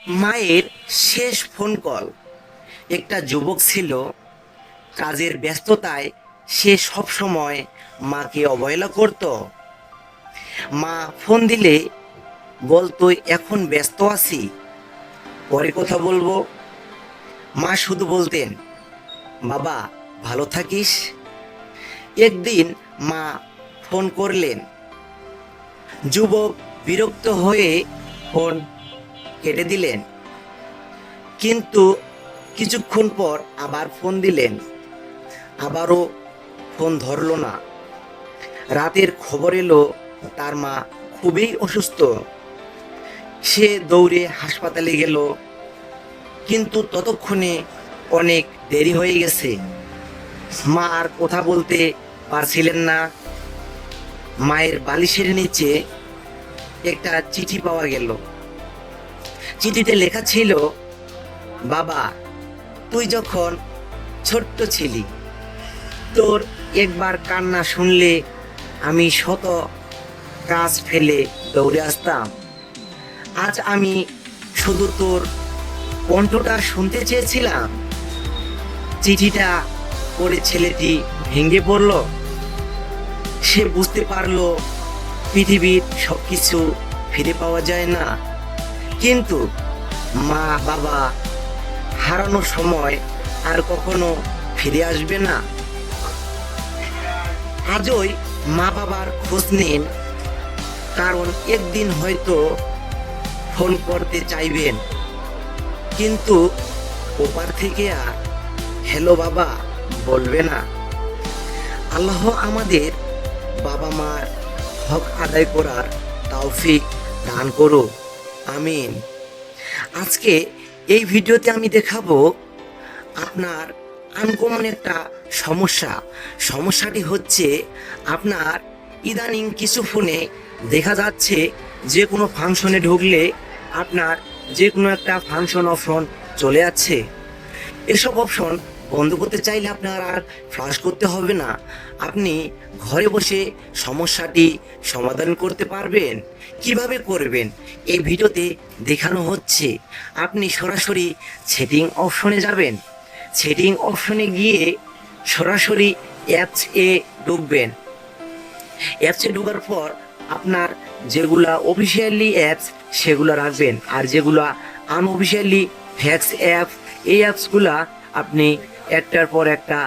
মায়ের শেষ phone call. একটা যুবক ছিল, কাজের ব্যস্ততায় সে সব সময় মাকে অবহেলা করত। মা ফোন দিলে বলতো, এখন ব্যস্ত আছি, পরে কথা বলবো। মা শুধু বলতেন, বাবা ভালো থাকিস। একদিন মা ফোন করলেন। যুবক বিরক্ত হয়ে ফোন কেটে দিলেন, কিন্তু কিছুক্ষণ পর আবার ফোন দিলেন, আবারও ফোন ধরলো না। রাতের খবর এলো তার মা খুবই অসুস্থ। সে দৌড়ে হাসপাতালে গেল, কিন্তু ততক্ষণে অনেক দেরি হয়ে গেছে। মা আর কথা বলতে পারছিলেন না। মায়ের বালিশের নিচে একটা চিঠি পাওয়া গেল। চিঠিতে লেখা ছিল, বাবা তুই যখন ছোট্ট ছিলি, তোর একবার কান্না শুনলে আমি শত কাজ ফেলে দৌড়ে আসতাম। আজ আমি শুধু তোর কণ্ঠটা শুনতে চেয়েছিলাম। চিঠিটা পড়ে ছেলেটি ভেঙে পড়ল। সে বুঝতে পারলো পৃথিবীর সবকিছু ফিরে পাওয়া যায় না, কিন্তু মা বাবা হারানোর সময় আর কখনো ফিরে আসবে না। আজই মা বাবার খোঁজ নিন, কারণ একদিন হয়তো ফোন করতে চাইবেন, কিন্তু ওপার থেকে আর হ্যালো বাবা বলবে না। আল্লাহ আমাদের বাবা মার হক আদায় করার তৌফিক দান করো, আমিন। আজকে এই ভিডিওতে আমি দেখাবো আপনার আনকমন একটা সমস্যাটি হচ্ছে, আপনার ইদানিং কিছু ফোনে দেখা যাচ্ছে যে কোনো ফাংশনে ঢুকলে আপনার যে কোনো একটা ফাংশন অপশন চলে যাচ্ছে। এসব অপশন বন্ধ করতে চাইলে আপনার আর ফ্লাশ করতে হবে না, আপনি ঘরে বসে সমস্যাটি সমাধান করতে পারবেন। কিভাবে করবেন এই ভিডিওতে দেখানো হচ্ছে। আপনি সরাসরি সেটিং অপশনে যাবেন। সেটিং অপশনে গিয়ে সরাসরি অ্যাপস এ ঢুকবেন। অ্যাপসে ঢোকার পর আপনার যেগুলা অফিসিয়ালি অ্যাপস সেগুলো রাখবেন, আর যেগুলা আনঅফিসিয়ালি ফ্যাক্স অ্যাপ, এই অ্যাপসগুলা আপনি একটার পর একটা